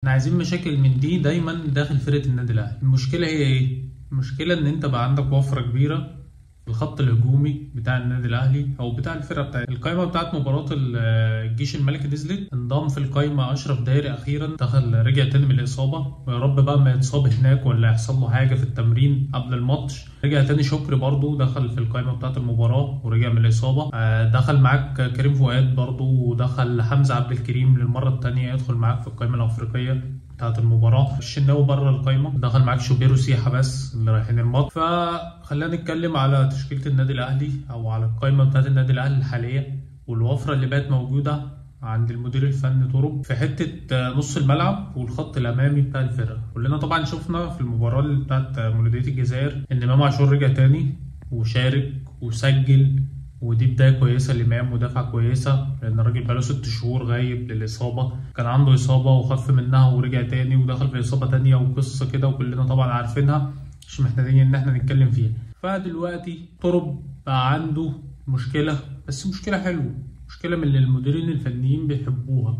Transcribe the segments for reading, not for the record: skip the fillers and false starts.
احنا عايزين مشاكل من دي دايما داخل فرقة النادي الأهلي. المشكلة هي ايه؟ المشكلة ان انت بقى عندك وفرة كبيرة في الخط الهجومي بتاع النادي الأهلي او بتاع الفرقة بتاعت القائمة بتاعت مباراة الجيش الملكي نزلت، انضم في القائمة أشرف دايري أخيرا، دخل رجع تاني من الإصابة، ويا رب بقى ما يتصاب هناك ولا يحصل له حاجة في التمرين قبل الماتش. رجع تاني شكري برضو دخل في القائمة بتاعت المباراة ورجع من الإصابة. دخل معاك كريم فؤاد برضو، ودخل حمزة عبد الكريم للمرة التانية يدخل معاك في القائمة الأفريقية بتاعت المباراة. الشناوي بره القايمة، دخل معاك شوبير وسيحة بس اللي رايحين الماتش. فخلينا نتكلم على تشكيلة النادي الأهلي أو على القايمة بتاعت النادي الأهلي الحالية، والوفرة اللي بقت موجودة عند المدير الفني طرب في حتة نص الملعب والخط الأمامي بتاع الفرقة. كلنا طبعا شفنا في المباراة اللي بتاعت مولودية الجزائر إن إمام عاشور رجع تاني وشارك وسجل، ودي بداية كويسة لإمام، مدافع كويسة، لأن الراجل بقاله 6 شهور غايب للإصابة. كان عنده إصابة وخف منها ورجع تاني ودخل في إصابة تانية وقصة كده وكلنا طبعا عارفينها، مش محتاجين إن احنا نتكلم فيها. فدلوقتي طرب بقى عنده مشكلة، بس مشكلة حلوة، مشكلة من اللي المديرين الفنيين بيحبوها،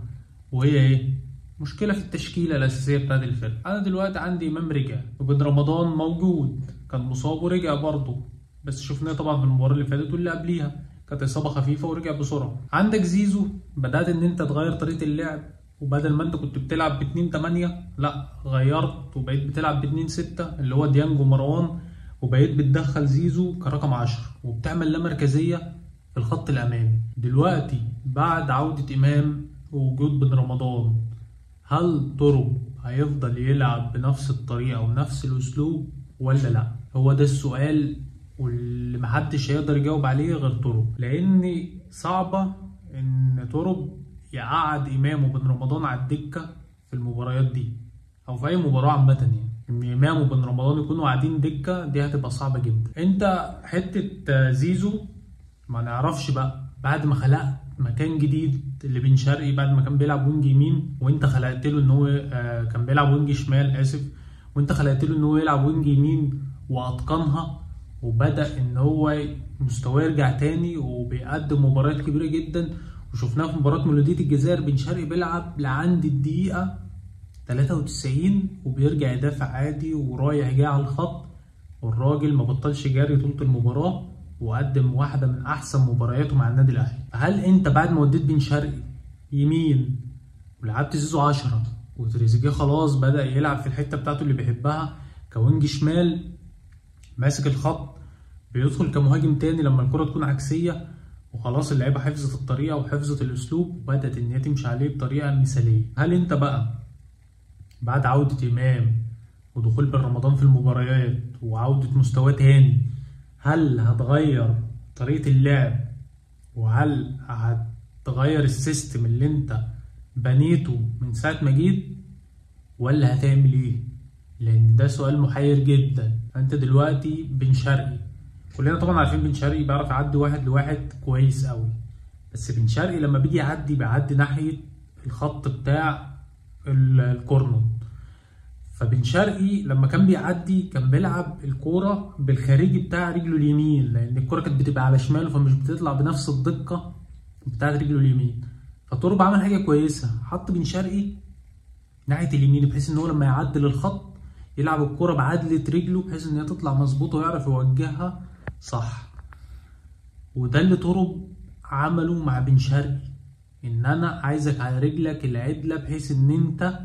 وهي إيه؟ مشكلة في التشكيلة الأساسية بتاعت الفرقة. أنا دلوقتي عندي إمام رجع، وبن رمضان موجود كان مصاب ورجع برضه، بس شفناه طبعا في المباراة اللي فاتت واللي قبليها كانت إصابة خفيفة ورجع بسرعة. عندك زيزو، بدأت إن أنت تغير طريقة اللعب، وبدل ما أنت كنت بتلعب ب2-8 لا غيرت وبقيت بتلعب ب2-6 اللي هو ديانج ومروان، وبقيت بتدخل زيزو كرقم 10 وبتعمل لا مركزية في الخط الأمامي. دلوقتي بعد عودة إمام ووجود بن رمضان، هل طرب هيفضل يلعب بنفس الطريقة ونفس الأسلوب ولا لأ؟ هو ده السؤال واللي محدش هيقدر يجاوب عليه غير طرب، لأن صعبة إن طرب يقعد إمام وبن رمضان على الدكة في المباريات دي أو في أي مباراة عامة. يعني إن إمام وبن رمضان يكونوا قاعدين دكة دي هتبقى صعبة جدا. أنت حتة زيزو ما نعرفش بقى، بعد ما خلقت مكان جديد اللي بن شرقي، بعد ما كان بيلعب وينج يمين وانت خلقت له ان هو كان بيلعب وينج شمال اسف، وانت خلقت له ان هو يلعب وينج يمين واتقنها، وبدأ ان هو مستواه يرجع تاني وبيقدم مباريات كبيرة جدا. وشفناه في مباراة مولودية الجزائر بن شرقي بيلعب لعند الدقيقة 93 وبيرجع يدافع عادي ورايح جاي على الخط، والراجل ما بطلش جري طول المباراة وقدم واحدة من أحسن مبارياته مع النادي الأهلي. هل أنت بعد ما وديت بن شرقي يمين ولعبت زيزو 10 وتريزيجيه خلاص بدأ يلعب في الحتة بتاعته اللي بيحبها كوينج شمال ماسك الخط، بيدخل كمهاجم تاني لما الكرة تكون عكسية، وخلاص اللعيبة حفظت الطريقة وحفظت الأسلوب وبدأت إن هي تمشي عليه بطريقة مثالية. هل أنت بقى بعد عودة إمام ودخول بن رمضان في المباريات وعودة مستواه تاني، هل هتغير طريقة اللعب وهل هتغير السيستم اللي انت بنيته من ساعة ما جيت، ولا هتعمل ايه؟ لان ده سؤال محير جدا. انت دلوقتي بن شرقي، كلنا طبعا عارفين بن شرقي بيعرف يعدي واحد لواحد كويس قوي، بس بن شرقي لما بيجي يعدي بيعدي ناحية الخط بتاع الكورنر. فبن شرقي لما كان بيعدي كان بيلعب الكوره بالخارجي بتاع رجله اليمين، لان الكوره كانت بتبقى على شماله فمش بتطلع بنفس الدقه بتاعت رجله اليمين. فطرب عمل حاجه كويسه، حط بن شرقي ناحيه اليمين بحيث ان هو لما يعدل الخط يلعب الكوره بعدله رجله بحيث ان هي تطلع مظبوطه ويعرف يوجهها صح. وده اللي طرب عمله مع بن شرقي، ان انا عايزك على رجلك العدله بحيث ان انت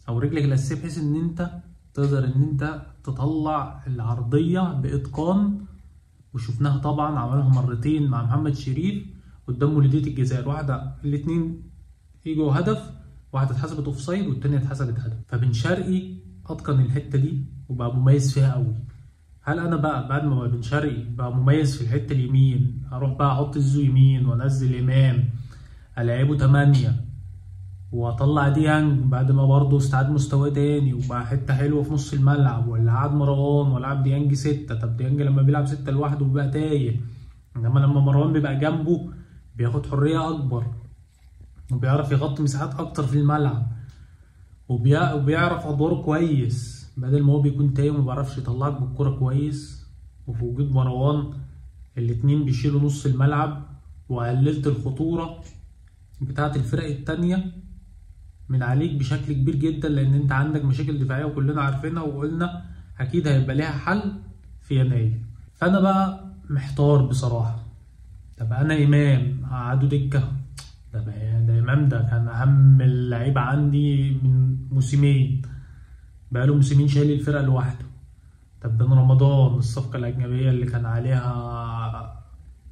او رجلك الاساسيه بحيث ان انت تقدر ان انت تطلع العرضيه باتقان. وشفناها طبعا عملها مرتين مع محمد شريف قدام مولودية الجزائر، واحده الاتنين يجوا هدف، واحده اتحسبت اوفسايد والتانيه اتحسبت هدف. فبن شرقي اتقن الحته دي وبقى مميز فيها قوي. هل انا بقى بعد ما بن شرقي بقى مميز في الحته اليمين اروح بقى احط زيزو يمين وانزل امام العبه 8 واطلع ديانج بعد ما برضه استعاد مستواه تاني وبقى حته حلوه في نص الملعب، ولا قعد مروان ولعب ديانج 6؟ طب ديانج لما بيلعب 6 لوحده بيبقى تايه، انما لما مروان بيبقى جنبه بياخد حريه اكبر وبيعرف يغطي مساحات اكتر في الملعب وبيعرف ادواره كويس، بدل ما هو بيكون تايه وما بيعرفش يطلعك بالكوره كويس. وفي وجود مروان الاتنين بيشيلوا نص الملعب وقللت الخطوره بتاعه الفرق التانيه من عليك بشكل كبير جدا، لان انت عندك مشاكل دفاعيه وكلنا عارفينها، وقلنا اكيد هيبقى ليها حل في يناير. فانا بقى محتار بصراحه. طب انا امام هقعده دكه؟ ده امام ده كان اهم اللعيبه عندي من موسمين، بقاله موسمين شايل الفرقه لوحده. طب بن رمضان الصفقه الاجنبيه اللي كان عليها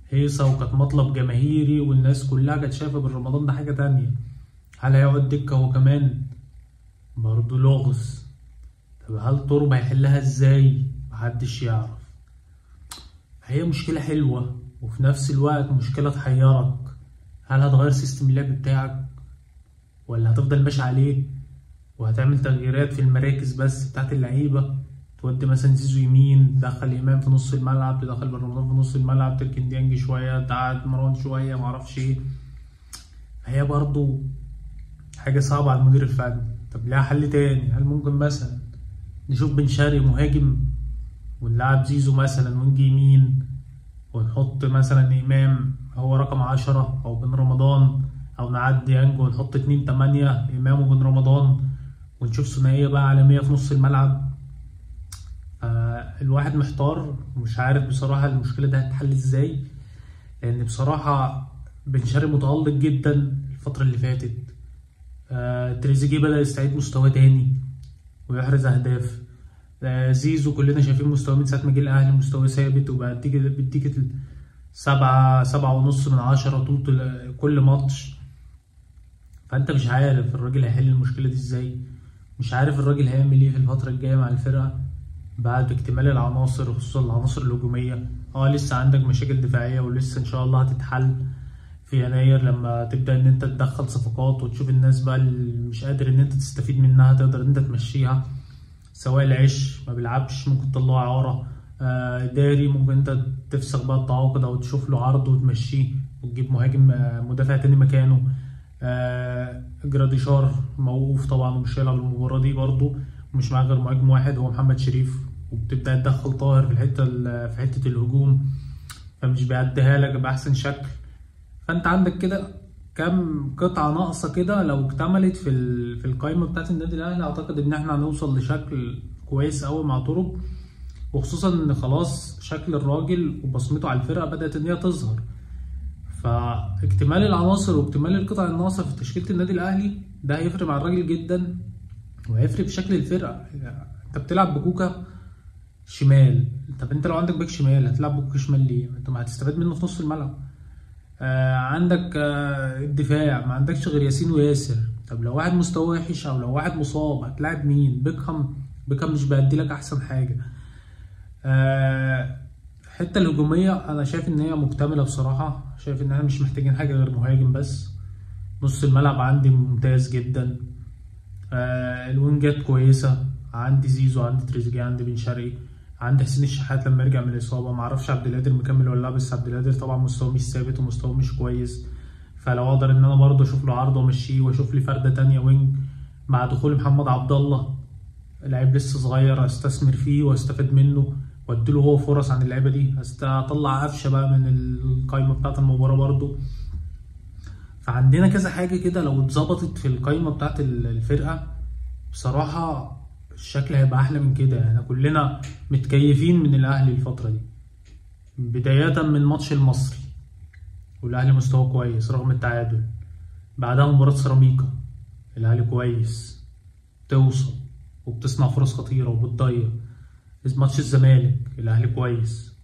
هيصه وكانت مطلب جماهيري والناس كلها كانت شايفه بن رمضان ده حاجه تانية، هل هيقعد دكه هو كمان؟ برضه لغز. طب هل تربة هيحلها ازاي؟ محدش يعرف. هي مشكلة حلوة وفي نفس الوقت مشكلة تحيرك. هل هتغير سيستم اللعب بتاعك ولا هتفضل ماشي عليه وهتعمل تغييرات في المراكز بس بتاعت اللعيبة؟ تودي مثلا زيزو يمين، تدخل إمام في نص الملعب، تدخل بن رمضان في نص الملعب، تركن ديانج شوية، تقعد مروان شوية، معرفش ايه. هي برضو حاجة صعبة على المدير الفني. طب لها حل تاني؟ هل ممكن مثلا نشوف بن شرقي مهاجم ونلعب زيزو مثلا وينج يمين، ونحط مثلا إمام هو رقم 10 أو بن رمضان، أو نعدي ديانج ونحط 2-8 إمام وبن رمضان، ونشوف ثنائية بقى عالمية في نص الملعب؟ الواحد محتار ومش عارف بصراحة المشكلة دي هتتحل ازاي، لأن بصراحة بن شرقي متألق جدا الفترة اللي فاتت. تريزيجيه بدأ يستعيد مستواه تاني ويحرز أهداف. زيزو كلنا شايفين مستواه من ساعة ما جه الأهلي مستواه ثابت، وبقى بيديك 7.5/10 طول كل ماتش. فأنت مش عارف الراجل هيحل المشكلة دي ازاي، مش عارف الراجل هيعمل ايه في الفترة الجاية مع الفرقة بعد اكتمال العناصر، خصوصا العناصر الهجومية. لسه عندك مشاكل دفاعية ولسه ان شاء الله هتتحل في يناير لما تبدأ ان انت تدخل صفقات وتشوف الناس بقى اللي مش قادر ان انت تستفيد منها تقدر ان انت تمشيها، سواء العش ما بيلعبش ممكن تطلعه إعارة، داري ممكن انت تفسخ بقى التعاقد او تشوف له عرض وتمشيه وتجيب مهاجم مدافع تاني مكانه. جراديشار موقوف طبعا ومش هيلعب المباراة دي برضه، ومش معاه غير مهاجم واحد هو محمد شريف، وبتبدأ تدخل طاهر في حتة الهجوم، فمش بيعديها لك بأحسن شكل. فأنت عندك كده كام قطعة ناقصة كده، لو اكتملت في القائمة بتاعت النادي الأهلي أعتقد إن احنا هنوصل لشكل كويس أوي مع طرق، وخصوصا إن خلاص شكل الراجل وبصمته على الفرقة بدأت إن هي تظهر. فاكتمال العناصر واكتمال القطع الناقصة في تشكيلة النادي الأهلي ده هيفرق مع الراجل جدا، وهيفرق في شكل الفرقة. انت بتلعب بكوكا شمال، طب انت لو عندك باك شمال هتلعب بكوكا شمال ليه؟ انت ما هتستفاد منه في نص الملعب. عندك الدفاع ما عندكش غير ياسين وياسر، طب لو واحد مستواه وحش او لو واحد مصاب هتلاعب مين؟ بيكهام مش بيدي لك احسن حاجة. الحته الهجوميه انا شايف ان هي مكتمله بصراحه، شايف ان احنا مش محتاجين حاجه غير مهاجم بس. نص الملعب عندي ممتاز جدا، الوينجات كويسه، عندي زيزو، عندي تريزيجيه، عندي بن شرقي، عندي حسين الشحات لما يرجع من الاصابه. معرفش عبد القادر مكمل ولا لا، بس عبد القادر طبعا مستواه مش ثابت ومستواه مش كويس، فلو اقدر ان انا برضه اشوف له عرض وامشيه واشوف لي فرده تانية وينج مع دخول محمد عبد الله، لعيب لسه صغير استثمر فيه واستفاد منه واديله هو فرص عن اللعيبه دي، اطلع قفشه بقى من القايمه بتاعه المباراه برضو. فعندنا كذا حاجه كده لو اتظبطت في القايمه بتاعه الفرقه بصراحه الشكل هيبقى احلى من كده. احنا كلنا متكيفين من الاهلي الفتره دي، بدايه من ماتش المصري والاهلي مستواه كويس رغم التعادل، بعدها مباراه سيراميكا الاهلي كويس، توصل وبتصنع فرص خطيره وبتضيع. ماتش الزمالك الاهلي كويس،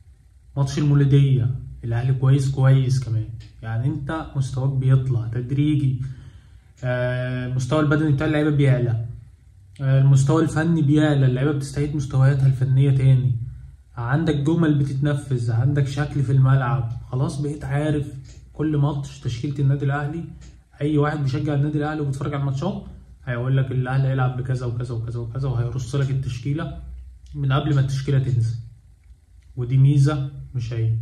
ماتش المولودية الاهلي كويس كمان. يعني انت مستواك بيطلع تدريجي، المستوى البدني بتاع اللعيبه بيعلى، المستوى الفني بيعلى، اللعيبه بتستعيد مستوياتها الفنيه تاني، عندك جمل بتتنفذ، عندك شكل في الملعب، خلاص بقيت عارف كل ماتش تشكيله النادي الاهلي. اي واحد بيشجع النادي الاهلي وبيتفرج على الماتشات هيقول لك الاهلي هيلعب بكذا وكذا وكذا وكذا، وهيرص لك التشكيله من قبل ما التشكيله تنزل، ودي ميزه مش عيب.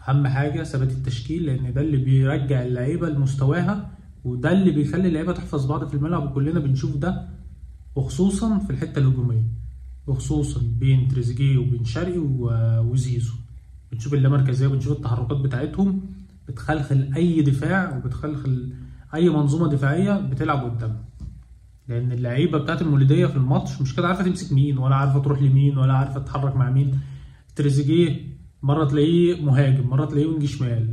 اهم حاجه ثبات التشكيل، لان ده اللي بيرجع اللعيبه لمستواها، وده اللي بيخلي اللعيبه تحفظ بعض في الملعب، وكلنا بنشوف ده، وخصوصا في الحته الهجوميه، وخصوصا بين تريزيجيه وبين شرقي وزيزو. بنشوف اللامركزيه وبنشوف التحركات بتاعتهم بتخلخل اي دفاع وبتخلخل اي منظومه دفاعيه بتلعب قدامها، لان اللعيبه بتاعت المولوديه في الماتش مش كده عارفه تمسك مين، ولا عارفه تروح لمين، ولا عارفه تتحرك مع مين. تريزيجيه مره تلاقيه مهاجم، مره تلاقيه وينج شمال.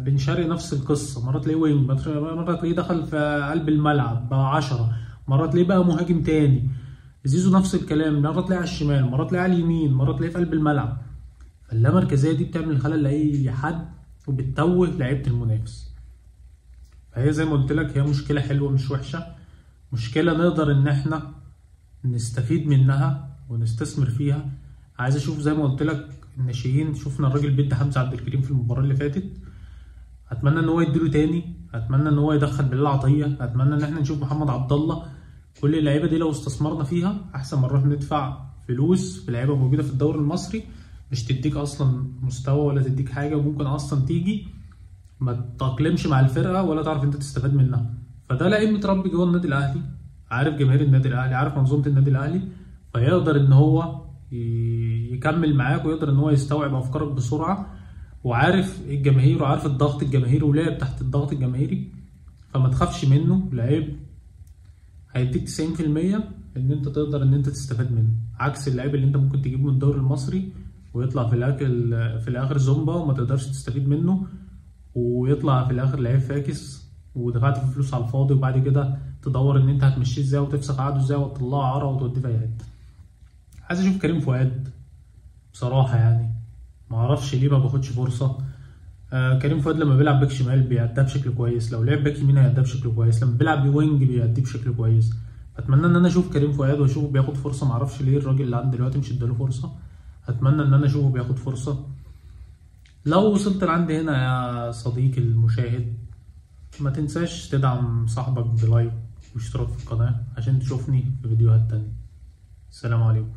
بن شرقي نفس القصه، مره تلاقيه وينج، مره تلاقيه دخل في قلب الملعب بقى 10، مره تلاقيه بقى مهاجم تاني. زيزو نفس الكلام، مره تلاقيه على الشمال، مره تلاقيه على اليمين، مره تلاقيه في قلب الملعب. فاللامركزيه دي بتعمل خلل لاي حد، وبتتوه لعيبه المنافس. فهي زي ما قلت لك هي مشكله حلوه مش وحشه، مشكله نقدر ان احنا نستفيد منها ونستثمر فيها. عايز اشوف زي ما قلت لك الناشئين، شفنا الراجل بيدي حمزه عبد الكريم في المباراه اللي فاتت، اتمنى ان هو يديله تاني، اتمنى ان هو يدخل بلال عطيه، اتمنى ان احنا نشوف محمد عبد الله. كل اللعيبه دي لو استثمرنا فيها احسن ما نروح ندفع فلوس في لعيبه موجوده في الدوري المصري مش تديك اصلا مستوى ولا تديك حاجه، وممكن اصلا تيجي ما تتاقلمش مع الفرقه ولا تعرف انت تستفاد منها. فده لعيب متربي جوه النادي الاهلي، عارف جماهير النادي الاهلي، عارف منظومه النادي الاهلي، فيقدر ان هو يكمل معاك، ويقدر ان هو يستوعب افكارك بسرعه، وعارف الجماهير وعارف الضغط الجماهيري ولعب تحت الضغط الجماهيري. فما تخافش منه، لعيب هيديك 90% ان انت تقدر ان انت تستفاد منه، عكس اللعيب اللي انت ممكن تجيبه من الدوري المصري ويطلع في الاخر زومبا وما تقدرش تستفيد منه، ويطلع في الاخر لعيب فاكس ودفعت فيه فلوس على الفاضي، وبعد كده تدور ان انت هتمشيه ازاي وتفسخ عقده ازاي وتطلعه عرا وتوديه في حته. عايز اشوف كريم فؤاد بصراحه، يعني ما اعرفش ليه ما باخدش فرصه. كريم فؤاد لما بيلعب باك شمال بيأدي بشكل كويس، لو لعب باك يمين هيأدي بشكل كويس، لما بيلعب وينج بيأدي بشكل كويس. اتمنى ان انا اشوف كريم فؤاد واشوفه بياخد فرصه، ما اعرفش ليه الراجل اللي عندي دلوقتي مش اداله فرصه. اتمنى ان انا اشوفه بياخد فرصه. لو وصلت لعندي هنا يا صديقي المشاهد، ما تنساش تدعم صاحبك بلايك واشتراك في القناه عشان تشوفني في فيديوهات تانية. السلام عليكم.